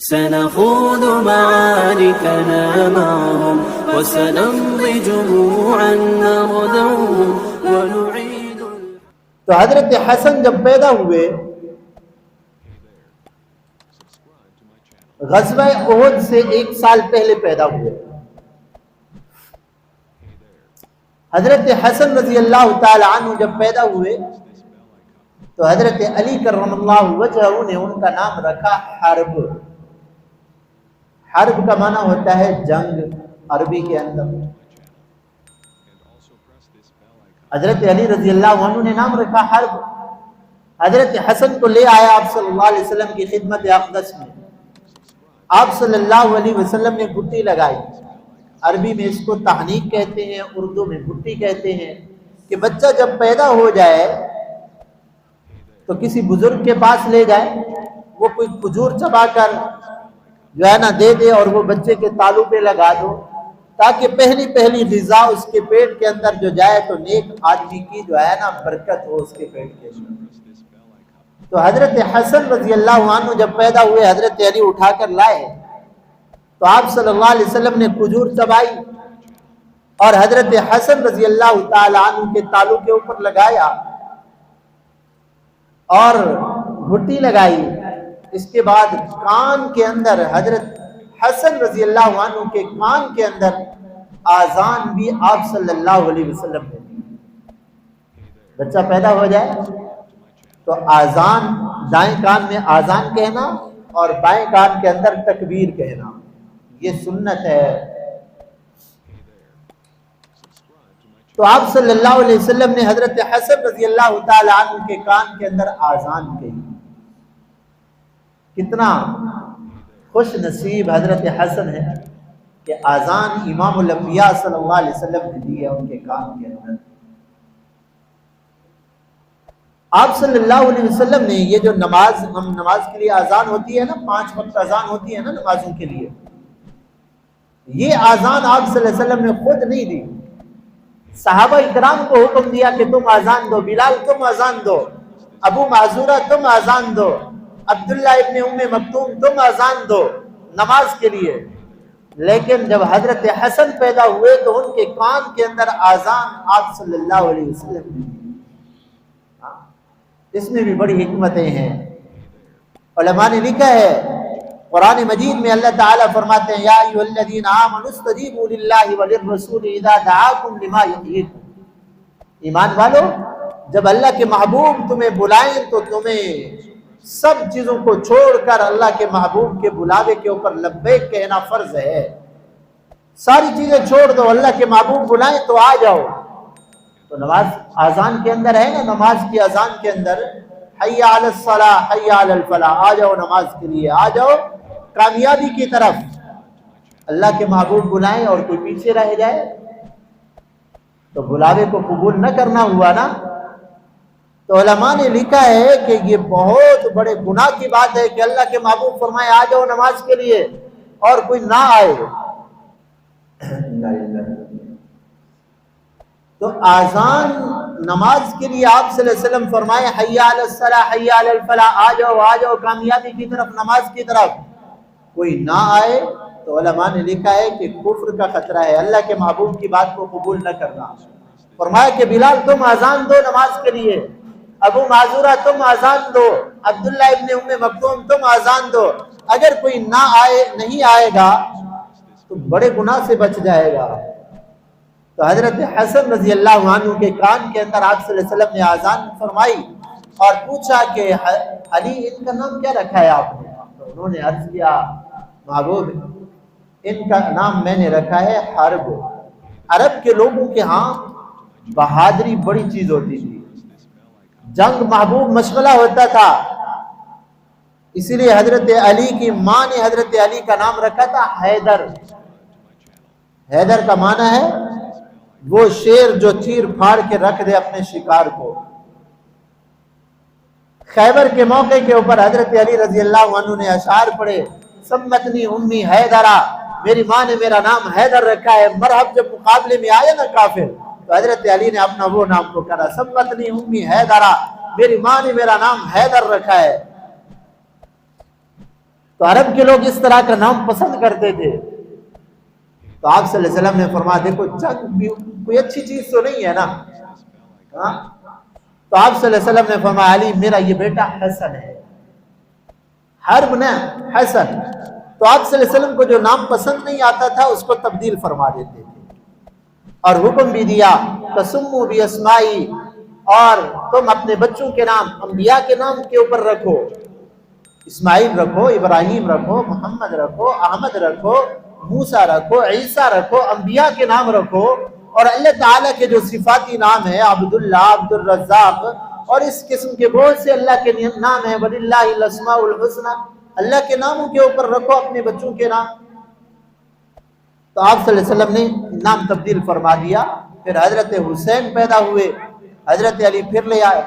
سنخوض معاركنا معهم وسنمضي جموعا نردعهم ونعيد. تو حضرت حسن جب پیدا ہوئے غزوہ احد سے 1 سال پہلے پیدا ہوئے. حضرت حسن رضی اللہ تعالی عنہ جب پیدا ہوئے تو حضرت علی کرم اللہ وجہہ نے ان کا نام رکھا حرب. حرب کا معنی ہوتا ہے جنگ عربی کے اندر. حضرت علی رضی اللہ عنہ نے نام رکھا حرب. حضرت حسن کو لے آیا آپ صلی اللہ علیہ وسلم کی خدمت اقدس میں. آپ صلی اللہ علیہ وسلم نے گھٹی لگائی. عربی میں اس کو تحنیک کہتے ہیں, اردو میں گھٹی کہتے ہیں, کہ بچہ جب پیدا ہو جائے تو کسی بزرگ کے پاس لے جائے, وہ کوئی کھجور چبا کر جو ہے نا دے دے اور وہ بچے کے تالو پہ لگا دو, تاکہ پہلی غذا اس کے پیٹ کے اندر جو جائے تو نیک آدمی کی جو ہے نا برکت ہو اس کے پیٹ کے اندر. تو حضرت حسن رضی اللہ عنہ جب پیدا ہوئے حضرت علی اٹھا کر لائے تو آپ صلی اللہ علیہ وسلم نے کھجور چبائی اور حضرت حسن رضی اللہ تعالی عنہ کے تالو کے اوپر لگایا اور گھٹی لگائی. اس کے بعد کان کے اندر حضرت حسن رضی اللہ عنہ کے کان کے اندر آذان بھی آپ صلی اللہ علیہ وسلم نے دی. بچہ پیدا ہو جائے تو آذان, دائیں کان میں آذان کہنا اور بائیں کان کے اندر تکبیر کہنا, یہ سنت ہے. تو آپ صلی اللہ علیہ وسلم نے حضرت حسن رضی اللہ تعالی عنہ کے کان کے اندر آذان کہی. کتنا خوش نصیب حضرت حسن ہے کہ آذان امام الانبیاء صلی اللہ علیہ وسلم نے دی ہے ان کے کان کے اندر. آپ صلی اللہ علیہ وسلم نے یہ جو نماز کے لیے آذان ہوتی ہے نا, 5 وقت آذان ہوتی ہے نا نمازوں کے لیے, یہ آذان آپ صلی اللہ علیہ وسلم نے خود نہیں دی. صحابہ اکرام کو حکم دیا کہ تم آذان دو, بلال تم آذان دو, ابو معذورہ تم آذان دو, عبداللہ ابن ام مکتوم تم آذان دو نماز کے لیے. لیکن جب حضرت حسن پیدا ہوئے تو ان کے کان کے اندر آذان آپ صلی اللہ علیہ وسلم نے دی. اس میں بھی بڑی حکمتیں ہیں. علماء نے لکھا ہے قرآن مجید میں اللہ تعالیٰ فرماتے ہیں یا ایھا الذین آمنوا استجیبوا للہ وللرسول اذا دعاکم لما یحییکم. ایمان والو, جب اللہ کے محبوب تمہیں بلائیں تو تمہیں سب چیزوں کو چھوڑ کر اللہ کے محبوب کے بلاوے کے اوپر لبیک کہنا فرض ہے. ساری چیزیں چھوڑ دو, اللہ کے محبوب بلائیں تو آ جاؤ. تو نماز آذان کے اندر ہے نا, نماز کی اذان کے اندر حی علی الصلاۃ حی علی الفلاح, آ جاؤ نماز کے لیے, آ جاؤ کامیابی کی طرف. اللہ کے محبوب بلائیں اور کوئی پیچھے رہ جائے تو بلاوے کو قبول نہ کرنا ہوا نا. تو علماء نے لکھا ہے کہ یہ بہت بڑے گناہ کی بات ہے کہ اللہ کے محبوب فرمائے آ جاؤ نماز کے لیے اور کوئی نہ آئے. تو آذان نماز کے لیے آپ صلی اللہ علیہ وسلم فرمائے حی علی الصلاۃ حی علی الفلاح, آ جاؤ کامیابی کی طرف, نماز کی طرف. کوئی نہ آئے تو علماء نے لکھا ہے کہ کفر کا خطرہ ہے, اللہ کے محبوب کی بات کو قبول نہ کرنا. فرمایا کہ بلال تم آذان دو نماز کے لیے, ابو معذورہ تم آذان دو, عبداللہ ابن ام مکتوم تم آذان دو. اگر کوئی نہیں آئے گا تو بڑے گناہ سے بچ جائے گا. تو حضرت حسن رضی اللہ عنہ کے کان کے اندر آپ صلی اللہ علیہ وسلم نے آذان فرمائی اور پوچھا کہ علی ان کا نام کیا رکھا ہے آپ نے؟ تو انہوں نے عرض کیا محبوب ان کا نام میں نے رکھا ہے حرب. عرب کے لوگوں کے ہاں بہادری بڑی چیز ہوتی تھی, جنگ محبوب مشغلہ ہوتا تھا, اسی لیے حضرت علی کی ماں نے حضرت علی کا نام رکھا تھا حیدر. حیدر کا معنی ہے وہ شیر جو چیر پھاڑ کے رکھ دے اپنے شکار کو. خیبر کے موقع کے اوپر حضرت علی رضی اللہ عنہ نے اشعار پڑھے, سمتنی امی حیدرہ, میری ماں نے میرا نام حیدر رکھا ہے. مرحب جب مقابلے میں آئے نا کافر تو حضرت علی نے اپنا وہ نام کو کرا, سمتنی امی حیدرہ, میری ماں نے میرا نام حیدر رکھا ہے. تو عرب کے لوگ اس طرح کا نام پسند کرتے تھے. تو آپ صلی اللہ علیہ وسلم نے فرمایا دیکھو جنگ بھی کوئی اچھی چیز تو نہیں ہے نا. تو آپ صلی اللہ علیہ وسلم نے فرمایا علی میرا یہ بیٹا حسن ہے. حرب نہ حسن. تو آپ صلی اللہ علیہ وسلم کو جو نام پسند نہیں آتا تھا اس کو تبدیل فرما دیتے تھے اور حکم بھی دیا تسموا باسمائی، اور تم اپنے بچوں کے نام انبیاء کے نام کے اوپر رکھو. اسماعیل رکھو، ابراہیم رکھو، محمد رکھو، احمد رکھو، موسیٰ رکھو، عیسیٰ رکھو، انبیاء کے نام رکھو. اور اللہ تعالیٰ کے جو صفاتی نام ہے عبداللہ، عبد الرزاق اور اس قسم کے بہت سے اللہ کے نام ہیں، وَلِلَّهِ الْأَسْمَاءُ الْحُسْنَى، اللہ کے ناموں کے اوپر رکھو اپنے بچوں کے نام. تو آپ صلی اللہ علیہ وسلم نے نام تبدیل فرما دیا. پھر حضرت حسین پیدا ہوئے، حضرت علی پھر لے آئے.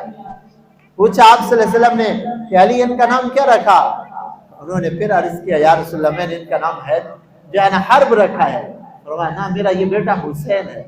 پوچھا آپ صلی اللہ علیہ وسلم نے کہ علی ان کا نام کیا رکھا؟ انہوں نے پھر عرض کیا یا رسول اللہ میں نے ان کا نام ہے جو ہے نا حرب رکھا ہے. فرمایا نا میرا یہ بیٹا حسین ہے.